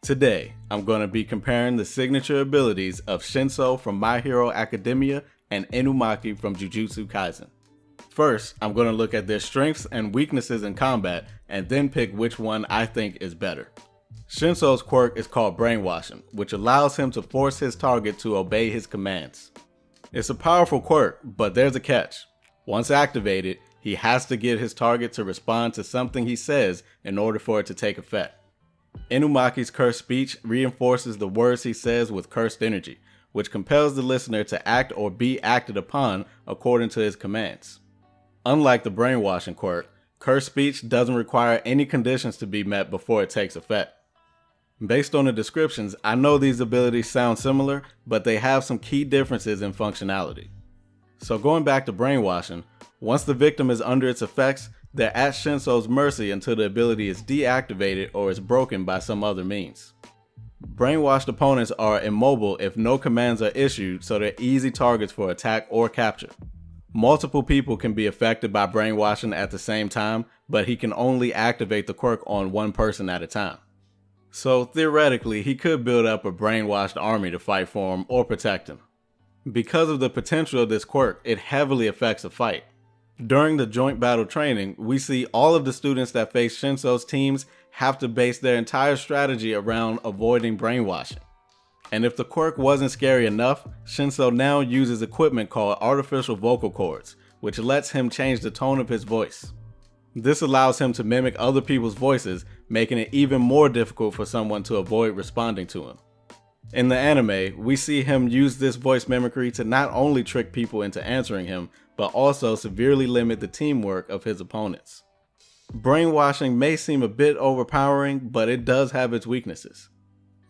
Today, I'm going to be comparing the signature abilities of Shinso from My Hero Academia and Inumaki from Jujutsu Kaisen. First, I'm going to look at their strengths and weaknesses in combat and then pick which one I think is better. Shinso's quirk is called Brainwashing, which allows him to force his target to obey his commands. It's a powerful quirk, but there's a catch. Once activated, he has to get his target to respond to something he says in order for it to take effect. Inumaki's cursed speech reinforces the words he says with cursed energy, which compels the listener to act or be acted upon according to his commands. Unlike the Brainwashing quirk, cursed speech doesn't require any conditions to be met before it takes effect. Based on the descriptions, I know these abilities sound similar, but they have some key differences in functionality. So going back to Brainwashing, once the victim is under its effects, they're at Shinso's mercy until the ability is deactivated or is broken by some other means. Brainwashed opponents are immobile if no commands are issued, so they're easy targets for attack or capture. Multiple people can be affected by brainwashing at the same time, but he can only activate the quirk on one person at a time. So theoretically, he could build up a brainwashed army to fight for him or protect him. Because of the potential of this quirk, it heavily affects a fight. During the joint battle training, we see all of the students that face Shinso's teams have to base their entire strategy around avoiding brainwashing. And if the quirk wasn't scary enough, Shinso now uses equipment called artificial vocal cords, which lets him change the tone of his voice. This allows him to mimic other people's voices, making it even more difficult for someone to avoid responding to him. In the anime, we see him use this voice mimicry to not only trick people into answering him, but also severely limit the teamwork of his opponents. Brainwashing may seem a bit overpowering, but it does have its weaknesses.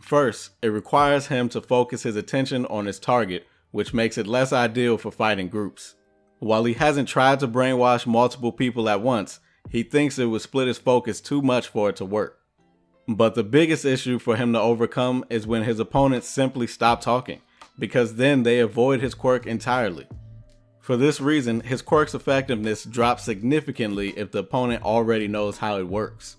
First, it requires him to focus his attention on his target, which makes it less ideal for fighting groups. While he hasn't tried to brainwash multiple people at once, he thinks it would split his focus too much for it to work. But the biggest issue for him to overcome is when his opponents simply stop talking, because then they avoid his quirk entirely. For this reason, his quirk's effectiveness drops significantly if the opponent already knows how it works.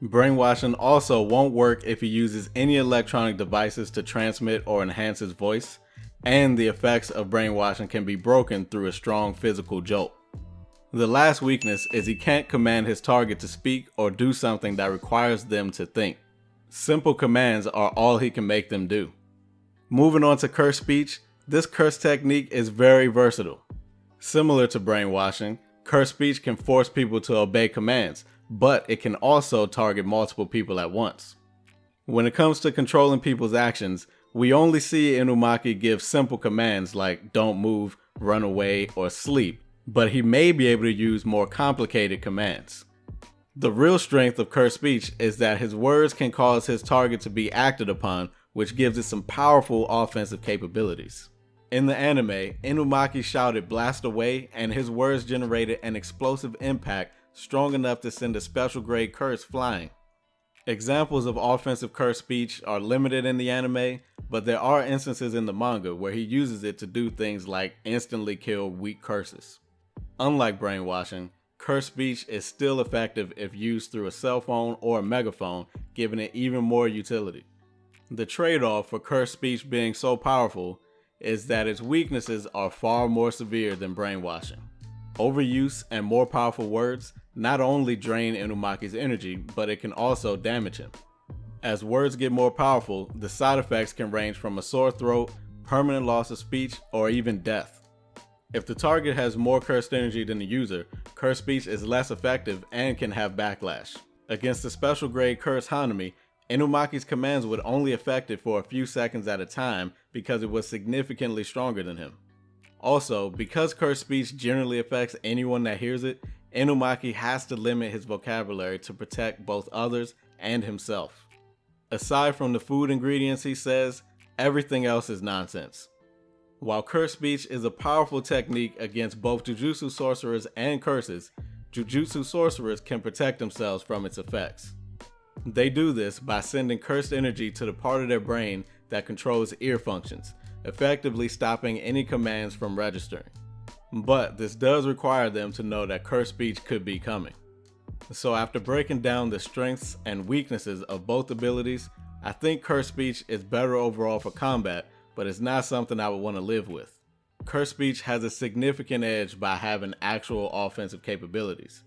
Brainwashing also won't work if he uses any electronic devices to transmit or enhance his voice, and the effects of brainwashing can be broken through a strong physical jolt. The last weakness is he can't command his target to speak or do something that requires them to think. Simple commands are all he can make them do. Moving on to cursed speech, this curse technique is very versatile. Similar to brainwashing, cursed speech can force people to obey commands, but it can also target multiple people at once. When it comes to controlling people's actions, we only see Inumaki give simple commands like don't move, run away, or sleep, but he may be able to use more complicated commands. The real strength of cursed speech is that his words can cause his target to be acted upon, which gives it some powerful offensive capabilities. In the anime, Inumaki shouted blast away, and his words generated an explosive impact strong enough to send a special grade curse flying. Examples of offensive cursed speech are limited in the anime, but there are instances in the manga where he uses it to do things like instantly kill weak curses. Unlike brainwashing, cursed speech is still effective if used through a cell phone or a megaphone, giving it even more utility. The trade-off for cursed speech being so powerful is that its weaknesses are far more severe than brainwashing. Overuse and more powerful words not only drain Inumaki's energy, but it can also damage him. As words get more powerful, the side effects can range from a sore throat, permanent loss of speech, or even death. If the target has more cursed energy than the user, cursed speech is less effective and can have backlash. Against the special grade cursed Hanami, Inumaki's commands would only affect it for a few seconds at a time because it was significantly stronger than him. Also, because cursed speech generally affects anyone that hears it, Inumaki has to limit his vocabulary to protect both others and himself. Aside from the food ingredients he says, everything else is nonsense. While cursed speech is a powerful technique against both Jujutsu sorcerers and curses, Jujutsu sorcerers can protect themselves from its effects. They do this by sending cursed energy to the part of their brain that controls ear functions, effectively stopping any commands from registering. But this does require them to know that cursed speech could be coming. So after breaking down the strengths and weaknesses of both abilities, I think curse speech is better overall for combat, but it's not something I would want to live with. Curse speech has a significant edge by having actual offensive capabilities.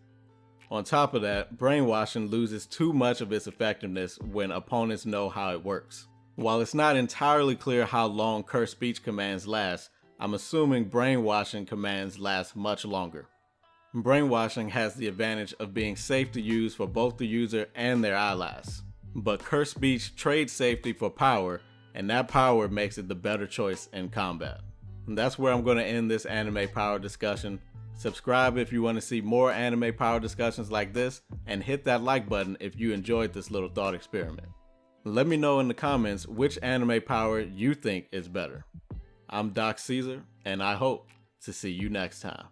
On top of that, brainwashing loses too much of its effectiveness when opponents know how it works. While it's not entirely clear how long curse speech commands last, I'm assuming brainwashing commands last much longer. Brainwashing has the advantage of being safe to use for both the user and their allies. But curse speech trades safety for power, and that power makes it the better choice in combat. And that's where I'm going to end this anime power discussion. Subscribe if you want to see more anime power discussions like this, and hit that like button if you enjoyed this little thought experiment. Let me know in the comments which anime power you think is better. I'm Doc Caesar, and I hope to see you next time.